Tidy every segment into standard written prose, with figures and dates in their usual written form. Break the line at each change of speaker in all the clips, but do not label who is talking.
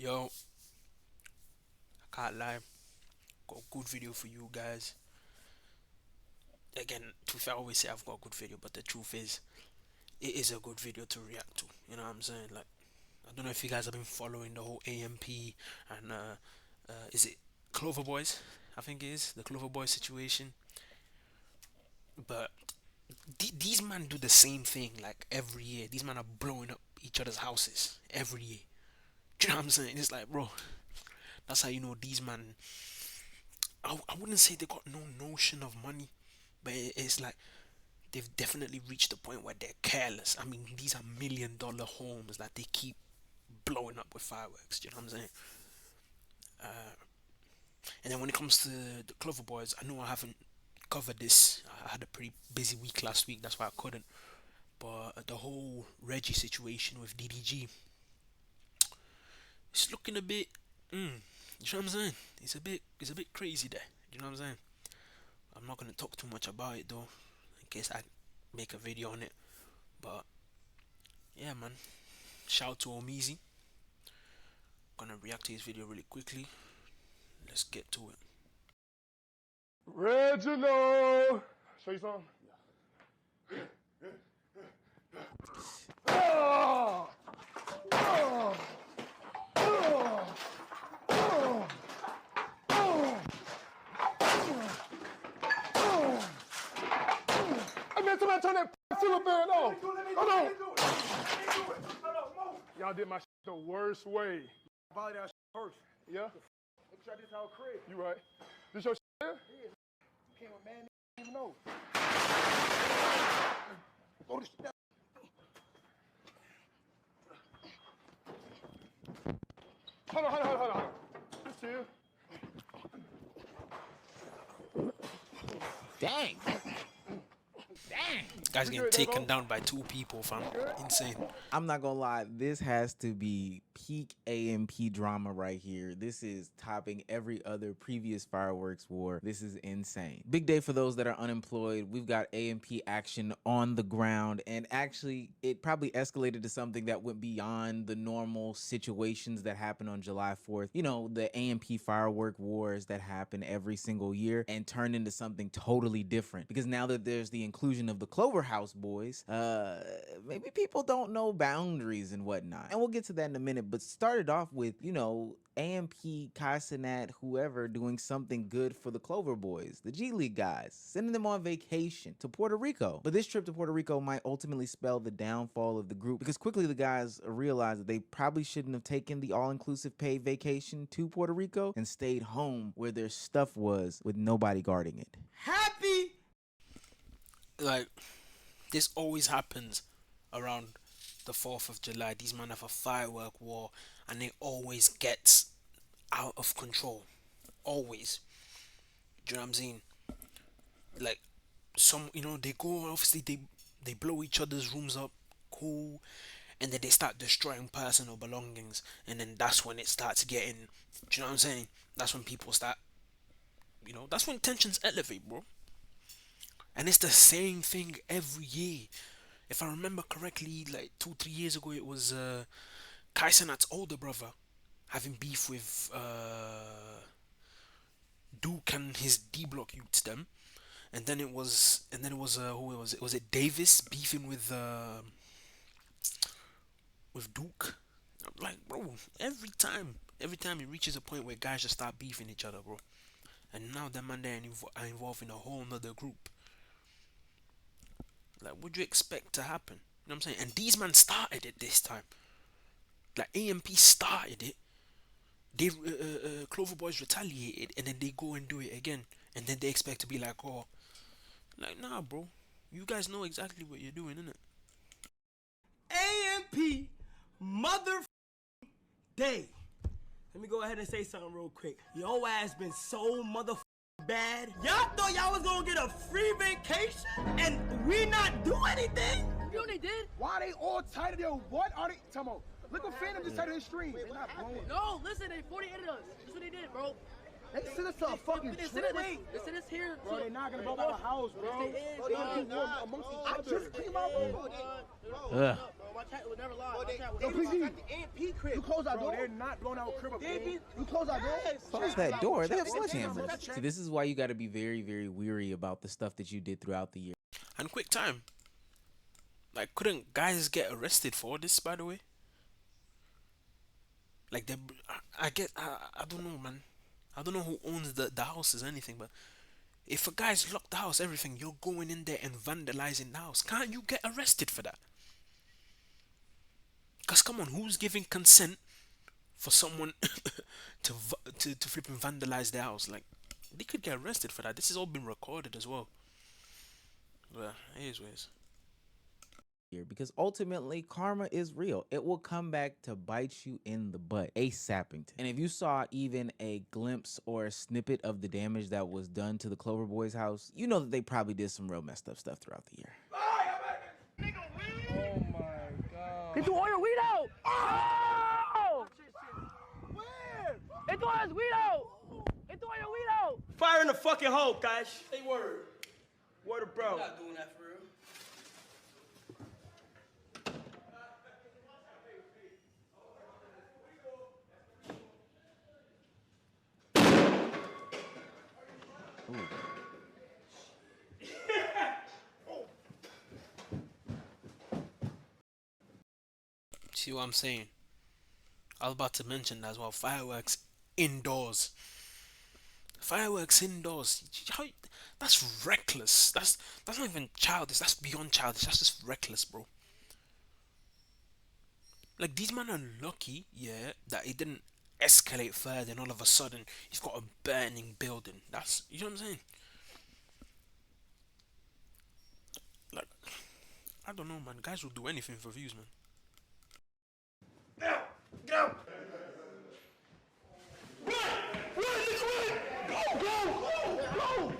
Yo, I can't lie. Got a good video for you guys. Again, to be fair, I always say I've got a good video, but the truth is, it is a good video to react to. You know what I'm saying? Like, I don't know if you guys have been following the whole AMP and is it Clover Boys? I think it is the Clover Boys situation. But these men do the same thing like every year. These men are blowing up each other's houses every year. Do you know what I'm saying? It's like, bro, that's how you know these men. I wouldn't say they got no notion of money, but it's like they've definitely reached the point where they're careless. I mean, these are $1 million homes that they keep blowing up with fireworks. Do you know what I'm saying? And then when it comes to the Clover Boys, I know I haven't covered this. I had a pretty busy week last week, that's why I couldn't. But the whole Reggie situation with DDG, it's looking a bit. You know what I'm saying? It's a bit crazy there. You know what I'm saying? I'm not gonna talk too much about it though, in case I make a video on it. But yeah, man. Shout out to Omizi. Gonna react to his video really quickly. Let's get to it.
Reginald! Show you something? Oh! Oh! Oh! Oh! Oh! I meant to turn that silver band off. Hold on. Y'all did my shit the worst way.
Volley that first.
Yeah?
Make sure I did our crib.
You right. This your shit here?
Yeah. Came with man, didn't even know. Throw this shit down.
Hold on. This here.
Dang.
Guy's getting taken down by 2 people, fam. Insane.
I'm not gonna lie, this has to be peak AMP drama right here. This is topping every other previous fireworks war. This is insane. Big day for those that are unemployed. We've got AMP action on the ground, and actually it probably escalated to something that went beyond the normal situations that happen on July 4th. You know, the AMP firework wars that happen every single year, and turned into something totally different. Because now that there's the inclusion of the Clover House boys, maybe people don't know boundaries and whatnot. And we'll get to that in a minute, but started off with, you know, AMP, Kaisenat, whoever doing something good for the Clover boys, the G League guys, sending them on vacation to Puerto Rico. But this trip to Puerto Rico might ultimately spell the downfall of the group, because quickly the guys realized that they probably shouldn't have taken the all-inclusive paid vacation to Puerto Rico and stayed home where their stuff was with nobody guarding it.
Happy!
Like, this always happens around the 4th of July. These men have a firework war and it always gets out of control. Always. Do you know what I'm saying? Like, they go, obviously they blow each other's rooms up, cool, and then they start destroying personal belongings, and then that's when it starts getting, do you know what I'm saying? That's when people start, that's when tensions elevate, bro. And it's the same thing every year. If I remember correctly, like 2-3 years ago, it was Kaisenat's older brother having beef with Duke and his D Block youths them, and then it was who was it? Was it Davis beefing with Duke? Like, bro, every time it reaches a point where guys just start beefing each other, bro. And now them man there are involved in a whole nother group. Like, what do you expect to happen? You know what I'm saying? And these men started it this time. Like, AMP started it. They Clover Boys retaliated, and then they go and do it again, and then they expect to be like, oh, like, nah, bro. You guys know exactly what you're doing, innit?
AMP mother day. Let me go ahead and say something real quick. Your ass been so mother bad. Y'all thought y'all was gonna get a free vacation and we not do anything?
You know they did?
Why they all tight? Yo, what are they? Tell me. Look at Phantom just tight of his stream. They not blowing.
No, listen, they 48'd us. That's what they did, bro.
They sent us to a fucking trip.
They sent us here.
Bro, they're not gonna blow out a house, bro. They gonna do war amongst each other. I just cleaned my room.
Ugh.
My chat would never lie.
Yo, PG, you close our door. They're not blowing out a crib. You close our door.
Close that door. They have sledgehammers. See, this is why you got to be very, very weary about the stuff that you did throughout the year.
And quick time. Like, couldn't guys get arrested for this, by the way? Like, I don't know, man. I don't know who owns the houses or anything, but if a guy's locked the house, everything, you're going in there and vandalizing the house. Can't you get arrested for that? Because, come on, who's giving consent for someone to flip and vandalize their house? Like, they could get arrested for that. This has all been recorded as well. But, it is what it is.
Because ultimately karma is real. It will come back to bite you in the butt. Sappington. And if you saw even a glimpse or a snippet of the damage that was done to the Clover Boys house, you know that they probably did some real messed up stuff throughout the year.
Oh my god.
They threw all your weed out. Oh!
Where?
They threw all his weed out. They threw all your weed out.
Fire in the fucking hole, guys. Say word. Word of bro.
I'm not doing that for real.
See what I'm saying? I was about to mention that as well. Fireworks indoors. Fireworks indoors. That's reckless. That's not even childish. That's beyond childish. That's just reckless, bro. Like, these men are lucky, yeah, that it didn't escalate further and all of a sudden he's got a burning building. That's, you know what I'm saying? Like, I don't know, man. Guys will do anything for views, man.
Go! Run! Run! Just run! Go! Go! Go! Go!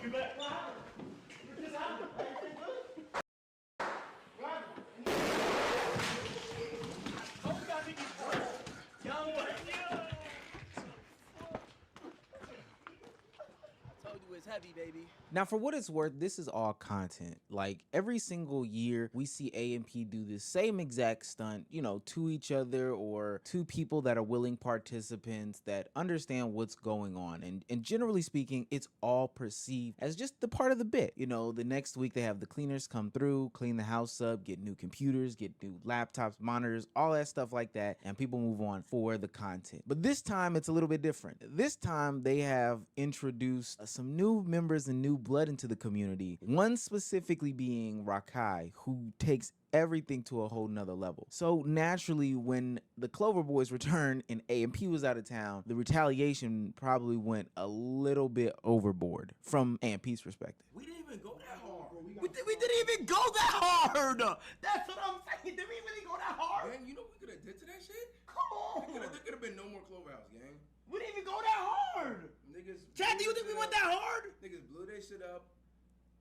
It's heavy, baby.
Now, for what it's worth, this is all content. Like, every single year, we see A&P do the same exact stunt, you know, to each other or to people that are willing participants that understand what's going on. And generally speaking, it's all perceived as just the part of the bit. You know, the next week they have the cleaners come through, clean the house up, get new computers, get new laptops, monitors, all that stuff like that, and people move on for the content. But this time, it's a little bit different. This time, they have introduced some new members and new blood into the community. One specifically being Rakai, who takes everything to a whole nother level. So naturally, when the Clover Boys returned and A&P was out of town, the retaliation probably went a little bit overboard from A&P's perspective.
We didn't even go that hard. We didn't even go that hard. That's what I'm saying. Did we really go that hard?
Man, you know what we could have did to that shit?
Come on.
There could have been no more Clover House, gang.
We didn't even go that hard.
Niggas.
Chad, do you think we went that hard?
Niggas blew their shit up.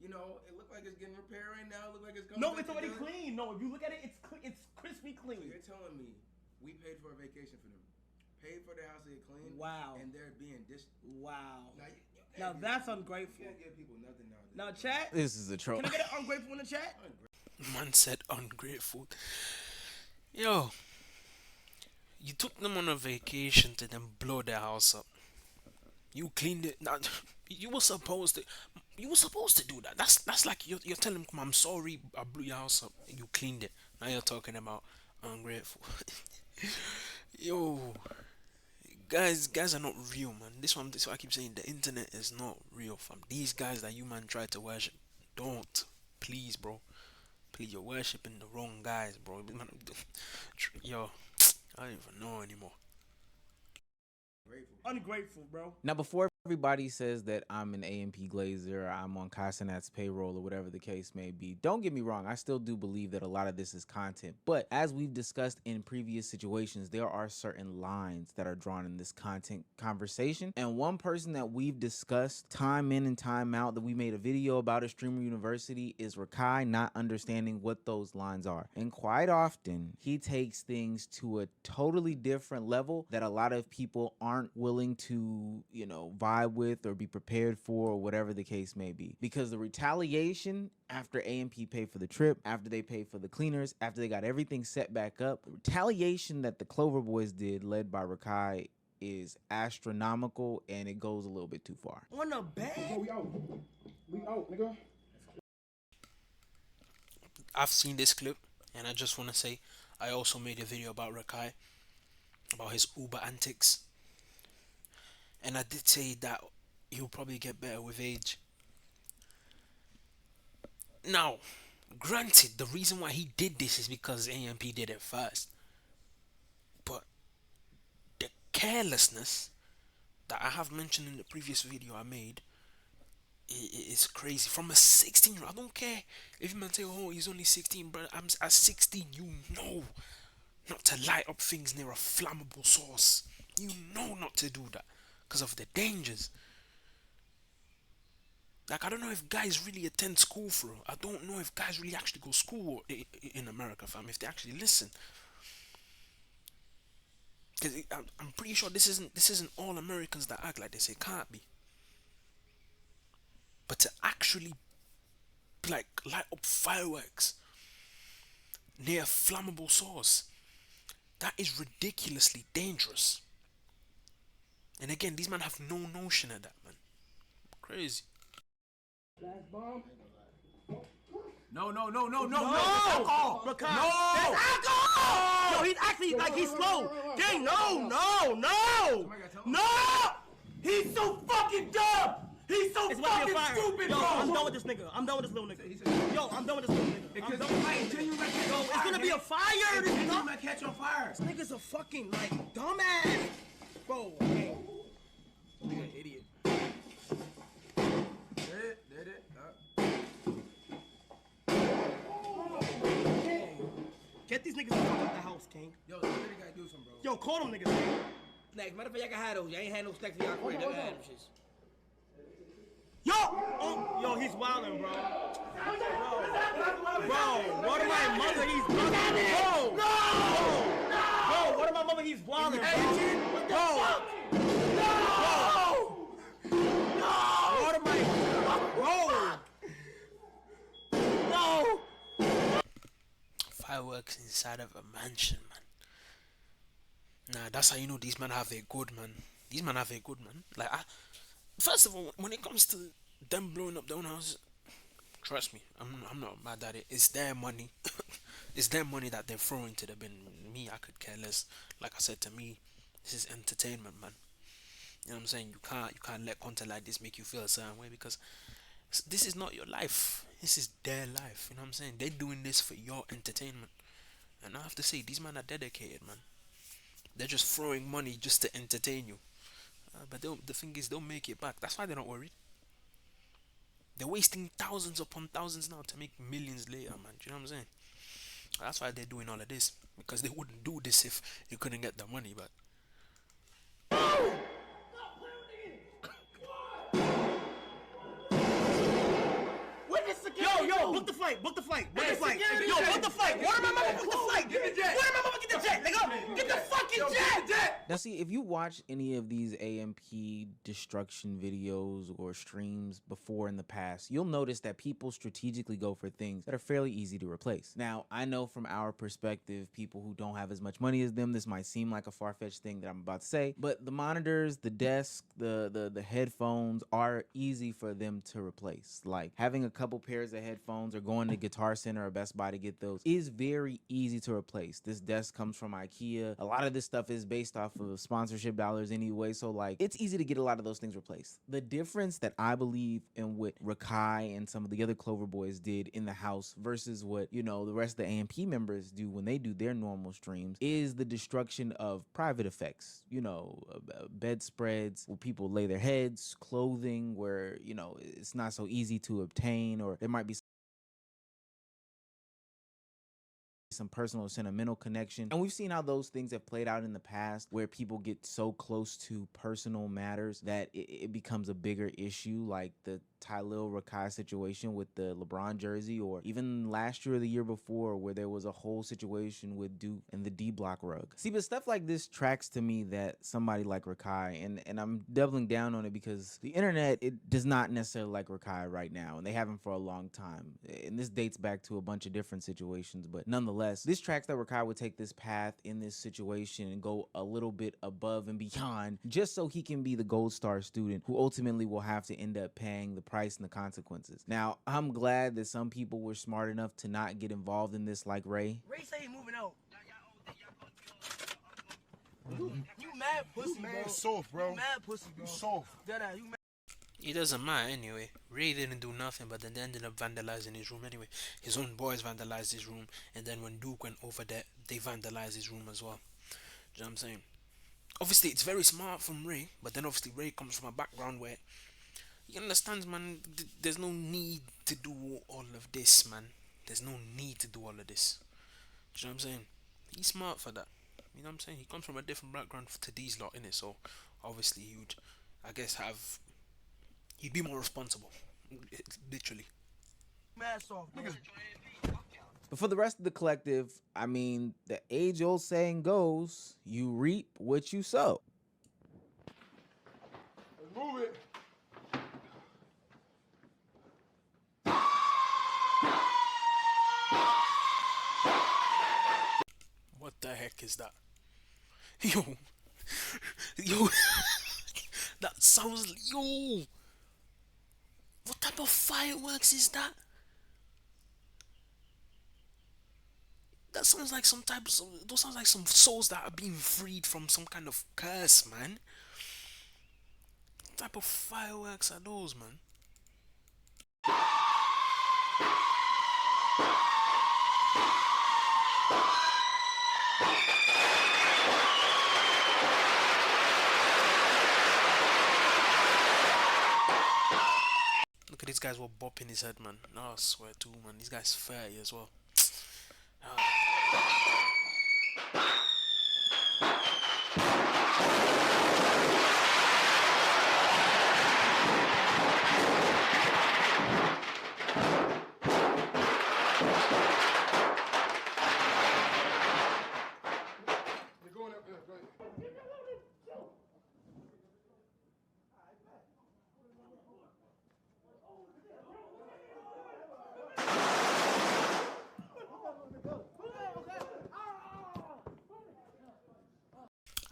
You know, it looked like it's getting repaired right now. It looked like it's coming.
No,
back
it's already
together.
clean. No, if you look at it, it's crispy
So
clean.
you're telling me we paid for a vacation for them, paid for their house to get clean.
Wow.
And they're being
Wow.
Now, you
Now
can't
that's
give,
ungrateful.
You can't give people nothing nowadays.
Now, chat.
This is a troll.
Can I get an ungrateful in the chat?
Man said ungrateful. Yo, you took them on a vacation to then blow their house up. You cleaned it. Now, you were supposed to do that. That's like you're telling them, I'm sorry, I blew your house up. You cleaned it. Now you're talking about ungrateful. Yo, guys are not real, man. This one I keep saying, the internet is not real, fam. These guys that you man try to worship, don't. Please, bro. Please, you're worshiping the wrong guys, bro. Yo, I don't even know anymore.
Ungrateful, bro.
Now, before everybody says that I'm an A&P glazer, or I'm on Casanat's payroll, or whatever the case may be, don't get me wrong, I still do believe that a lot of this is content. But as we've discussed in previous situations, there are certain lines that are drawn in this content conversation. And one person that we've discussed time in and time out that we made a video about at Streamer University is Rakai not understanding what those lines are. And quite often, he takes things to a totally different level that a lot of people aren't willing to, you know, vibe comply with or be prepared for, or whatever the case may be. Because the retaliation after A&P paid for the trip, after they paid for the cleaners, after they got everything set back up, the retaliation that the Clover Boys did, led by Rakai, is astronomical, and it goes a little bit too far.
On the bed?
We out. We out, nigga.
I've seen this clip, and I just want to say, I also made a video about Rakai, about his Uber antics, and I did say that he'll probably get better with age. Now, granted, the reason why he did this is because A&P did it first, but the carelessness that I have mentioned in the previous video I made, it's crazy. From a 16-year-old, I don't care if you man say, oh, he's only 16, but I'm at 16, you know not to light up things near a flammable source. You know not to do that because of the dangers. Like, I don't know if guys really attend school for it. I don't know if guys really actually go to school in America, fam, if they actually listen. Because I'm pretty sure this isn't all Americans that act like this. It can't be. But to actually like light up fireworks near a flammable source, that is ridiculously dangerous. And again, these men have no notion of that, man. Crazy.
Last bomb.
No.
Alcohol. No! That's alcohol! Yo, he's actually like he's slow. Gang, no! He's so fucking dumb! He's so fucking stupid, bro! I'm done with this nigga. I'm done with this little nigga. Yo, I'm done with this little nigga. It's gonna be a fire! This
nigga might catch on fire.
This nigga's a fucking, like, dumbass! Bro, okay.
Nigga, idiot. Did it.
Get these niggas the fuck out the house, King.
Yo, you really gotta do something, bro.
Yo, call them niggas.
Snacks. Matter of fact, y'all can have those. Y'all ain't had no snacks for y'all crib. Y'all can have them shits.
Yo! Oh, yo, he's wildin', bro. Bro, what am I mother? He's wildin'. Bro, what am I mother? He's wildin', bro. What am I? Bro.
Fireworks inside of a mansion, man. Nah, that's how you know these men have it good, man. These men have it good, man. Like, first of all, when it comes to them blowing up their own houses, trust me, I'm not mad at it. It's their money. It's their money that they're throwing to the bin. Me, I could care less. Like I said, to me, this is entertainment, man. You know what I'm saying? You can't let content like this make you feel a certain way, because this is not your life. This is their life. You know what I'm saying? They're doing this for your entertainment. And I have to say, these men are dedicated, man. They're just throwing money just to entertain you. But the thing is, they'll make it back. That's why they're not worried. They're wasting thousands upon thousands now to make millions later, man. Do you know what I'm saying? That's why they're doing all of this. Because they wouldn't do this if you couldn't get the money back.
Yo, book the flight. Yo, book the flight. Where am I book the flight? Get the jet. Where am I get the jet? Nigga, get the fucking jet.
Now see, if you watch any of these A&P destruction videos or streams before in the past, you'll notice that people strategically go for things that are fairly easy to replace. Now, I know from our perspective, people who don't have as much money as them, this might seem like a far-fetched thing that I'm about to say, but the monitors, the desk, the headphones are easy for them to replace. Like, having a couple pairs of headphones or going to Guitar Center or Best Buy to get those is very easy to replace. This desk comes from IKEA. A lot of this stuff is based off of sponsorship dollars anyway, so like it's easy to get a lot of those things replaced. The difference that I believe in what Rakai and some of the other Clover Boys did in the house versus what, you know, the rest of the A&P members do when they do their normal streams is the destruction of private effects. You know, bedspreads where people lay their heads, clothing where, you know, it's not so easy to obtain, or there might be some personal or sentimental connection. And we've seen how those things have played out in the past, where people get so close to personal matters that it becomes a bigger issue, like the Tylil Rakai situation with the LeBron jersey, or even last year or the year before where there was a whole situation with Duke and the D-block rug. See, but stuff like this tracks to me that somebody like Rakai, and I'm doubling down on it because the internet, it does not necessarily like Rakai right now, and they haven't for a long time. And this dates back to a bunch of different situations, but nonetheless, this tracks that Rakai would take this path in this situation and go a little bit above and beyond just so he can be the gold star student who ultimately will have to end up paying the price and the consequences. Now, I'm glad that some people were smart enough to not get involved in this like Ray.
Ray say he moving out. You mad pussy, bro.
Man, soft, bro.
You mad pussy, bro.
You soft.
Dada, you mad.
It doesn't matter anyway. Ray didn't do nothing, but then they ended up vandalizing his room anyway. His own boys vandalized his room, and then when Duke went over there, they vandalized his room as well. Do you know what I'm saying? Obviously, it's very smart from Ray, but then obviously Ray comes from a background where he understands, man, there's no need to do all of this, man. There's no need to do all of this. Do you know what I'm saying? He's smart for that. You know what I'm saying? He comes from a different background to these lot, innit? So, obviously, he would, I guess, he'd be more responsible. Literally.
Mad soft, bro.
But for the rest of the collective, I mean, the age-old saying goes, you reap what you sow.
Let's move it.
What the heck is that? Yo, that sounds, yo. What type of fireworks is that? That sounds like some type of, those sounds like some souls that are being freed from some kind of curse, man. What type of fireworks are those, man? Look at these guys were bopping his head, man. No, I swear too, man. These guys 30 as well.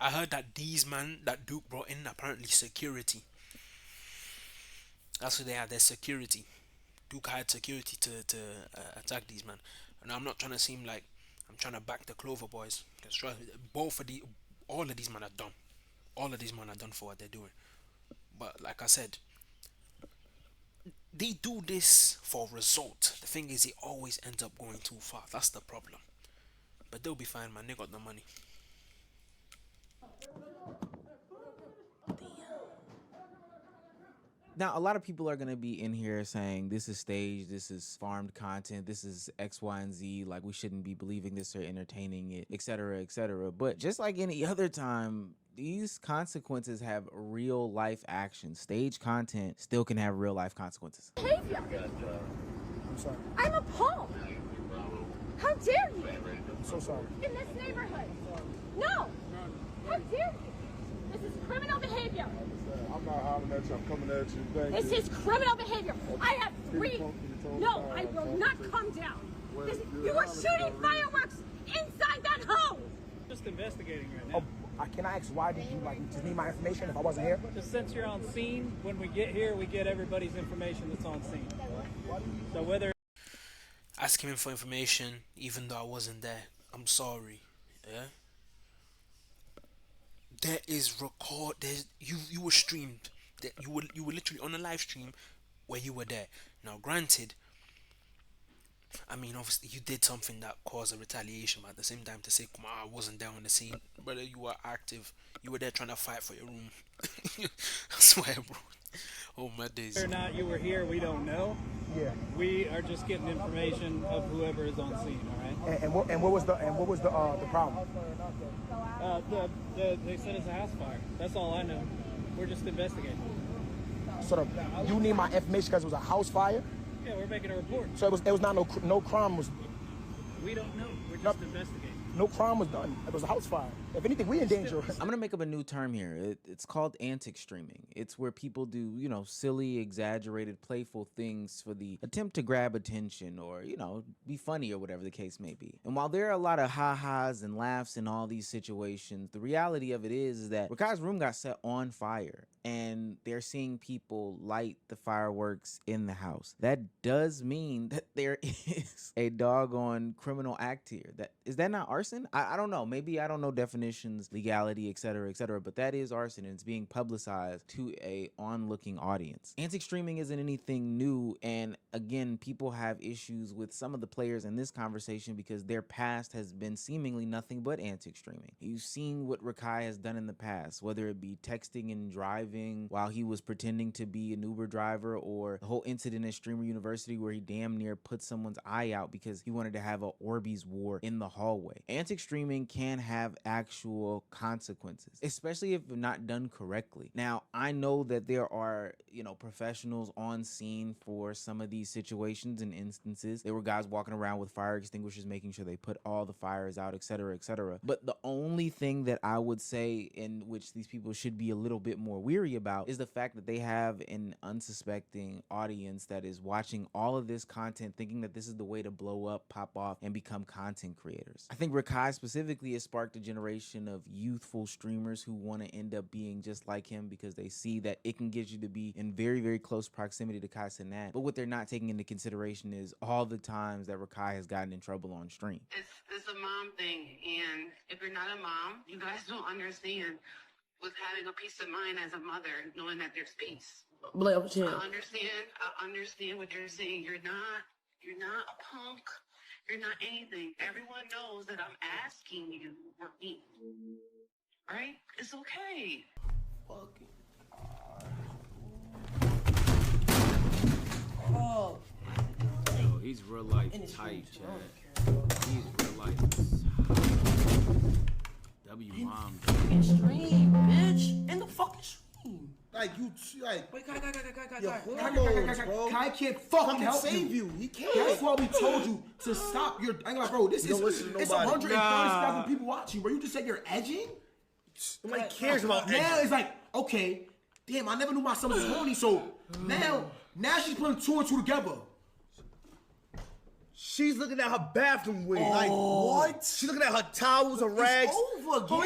I heard that these man that Duke brought in apparently security. That's who they had, their security. Duke hired security to attack these men. And I'm not trying to seem like I'm trying to back the Clover boys, because trust me, all of these men are dumb. All of these men are done for what they're doing. But like I said, they do this for result. The thing is, it always ends up going too far. That's the problem. But they'll be fine, man. They got the money.
Now, a lot of people are going to be in here saying this is staged, this is farmed content, this is X, Y, and Z, like we shouldn't be believing this or entertaining it, etc., etc. But just like any other time, these consequences have real life action. Stage content still can have real life consequences.
Behavior.
I'm sorry.
I'm appalled. How dare you?
I'm so sorry.
In this neighborhood. No. How dare you? This is criminal behavior.
I'm not hollering at you. I'm coming at you. Thank
This
you.
is criminal behavior. I have three. No, I will not come down. You were shooting fireworks inside that home.
Just investigating right now.
Oh, can I ask why did you just need my information if I wasn't here?
Just since you're on scene, when we get here, we get everybody's information that's on scene. So whether
Asking him for information, even though I wasn't there. I'm sorry. Yeah. There is record. There's you were streamed. That you were literally on a live stream where you were there. Now, granted, I mean, obviously you did something that caused a retaliation, but at the same time to say, come on, I wasn't there on the scene, brother, you were active. You were there trying to fight for your room. I swear, bro. Oh my days.
or not you were here, we don't know.
Yeah.
We are just getting information of whoever is on scene. All right.
And what was the problem?
They said it's a house fire. That's all I know. We're just investigating.
sort of, you need my information because it was a house fire.
Yeah, we're making a report.
So it was not no crime was.
We don't know. We're just investigating.
No crime was done. It was a house fire. If anything, we in danger.
I'm gonna make up a new term here. It's called antic streaming. It's where people do, you know, silly, exaggerated, playful things for the attempt to grab attention or, you know, be funny or whatever the case may be. And while there are a lot of ha-has and laughs in all these situations, the reality of it is that Rakai's room got set on fire and they're seeing people light the fireworks in the house. That does mean that there is a doggone criminal act here. Is that not arson? I don't know. Maybe I don't know definitions, legality, etc., but that is arson and it's being publicized to a onlooking audience. Antic streaming isn't anything new, and again, people have issues with some of the players in this conversation because their past has been seemingly nothing but antic streaming. You've seen what Rakai has done in the past, whether it be texting and driving while he was pretending to be an Uber driver, or the whole incident at Streamer University where he damn near put someone's eye out because he wanted to have a Orbeez war in the hallway. Antic streaming can have actual consequences, especially if not done correctly. Now, I know that there are, you know, professionals on scene for some of these situations and instances. There were guys walking around with fire extinguishers, making sure they put all the fires out, etc., But the only thing that I would say in which these people should be a little bit more weary about is the fact that they have an unsuspecting audience that is watching all of this content, thinking that this is the way to blow up, pop off, and become content creators. I think Rakai specifically has sparked a generation of youthful streamers who want to end up being just like him because they see that it can get you to be in very, very close proximity to Kai Cenat. But what they're not taking into consideration is all the times that Rakai has gotten in trouble on stream.
It's a mom thing, and if you're not a mom, you guys don't understand what's having a peace of mind as a mother, knowing that there's peace. I understand what you're saying. You're not a punk. You're not anything. Everyone knows that I'm asking you for me. Right? It's okay.
Oh. Yo, he's real life tight, Chad. He's real life tight. W mom.
Stream, bitch. In the fucking stream.
Like you, like.
Wait, Kai,
Kai can't fucking help
save
you. He can't. That's why we told you to stop your. I'm like, bro, this is. It's 130,000 people watching, bro. You just said you're edging.
Nobody cares about edging.
Now it's like, okay, damn, I never knew my son was horny, so now she's putting two and two together.
She's looking at her bathroom wig.
Oh.
Like, what? She's looking at her towels, her rags.
It's over,
Let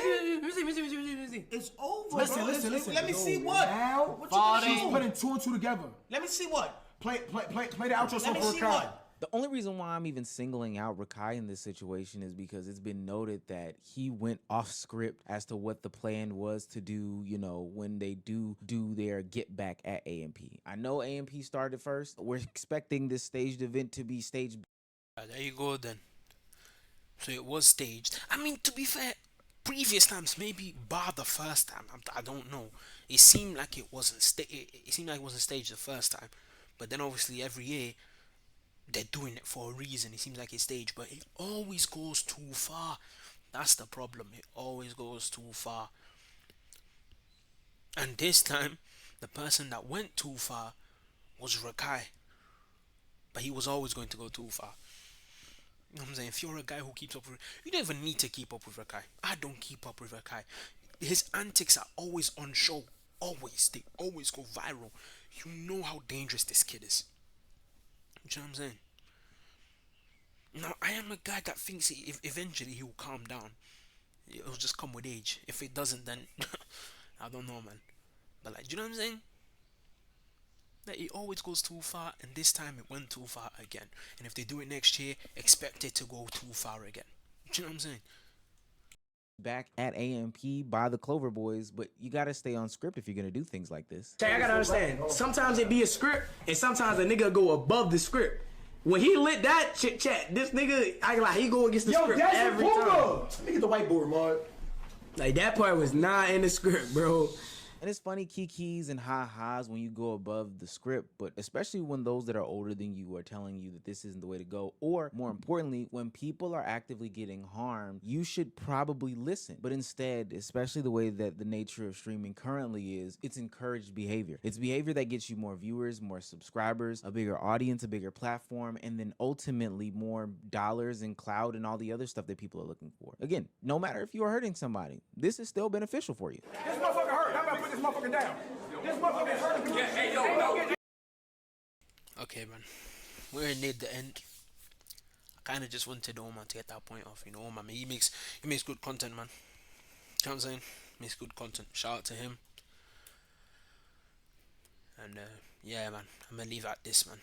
me see.
It's over.
Listen. Let me see what?
Now, she's putting two and two together.
Let me see what?
Play the outro song for Rakai.
The only reason why I'm even singling out Rakai in this situation is because it's been noted that he went off script as to what the plan was to do, you know, when they do their get back at AMP. I know AMP started first. We're expecting this staged event to be staged.
There you go then. So it was staged. I mean, to be fair, previous times, maybe bar the first time, I don't know. It seemed like it wasn't staged the first time. But then obviously every year they're doing it for a reason. It seems like it's staged, but it always goes too far. That's the problem. It always goes too far. And this time, the person that went too far was Rakai. But he was always going to go too far. You know what I'm saying? If you're a guy who keeps up with... You don't even need to keep up with Rakai. I don't keep up with Rakai. His antics are always on show. Always. They always go viral. You know how dangerous this kid is. You know what I'm saying? Now, I am a guy that thinks eventually he will calm down. It'll just come with age. If it doesn't, then... I don't know, man. But like, do you know what I'm saying? That it always goes too far, and this time it went too far again. And if they do it next year, expect it to go too far again. Do you know what I'm saying?
Back at AMP by the Clover Boys, but you gotta stay on script if you're gonna do things like this.
I gotta understand. Sometimes it be a script, and sometimes a nigga go above the script. When he lit that chit chat, this nigga, I like he go against the script every time.
Nigga, the whiteboard, man.
Like that part was not in the script, bro.
And it's funny kikis and ha-has when you go above the script, but especially when those that are older than you are telling you that this isn't the way to go, or more importantly, when people are actively getting harmed, you should probably listen. But instead, especially the way that the nature of streaming currently is, it's encouraged behavior. It's behavior that gets you more viewers, more subscribers, a bigger audience, a bigger platform, and then ultimately more dollars and clout and all the other stuff that people are looking for. Again, no matter if you are hurting somebody, this is still beneficial for you.
This motherfucker hurt. I'm about to put this motherfucker down. This motherfucker is hurting. Yeah, hey, yo.
Okay, man. We're near the end. I kind of just wanted Omar to get that point off. You know, Omar, man, he makes good content, man. You know what I'm saying? Makes good content. Shout out to him. And yeah, man, I'm gonna leave it at this, man.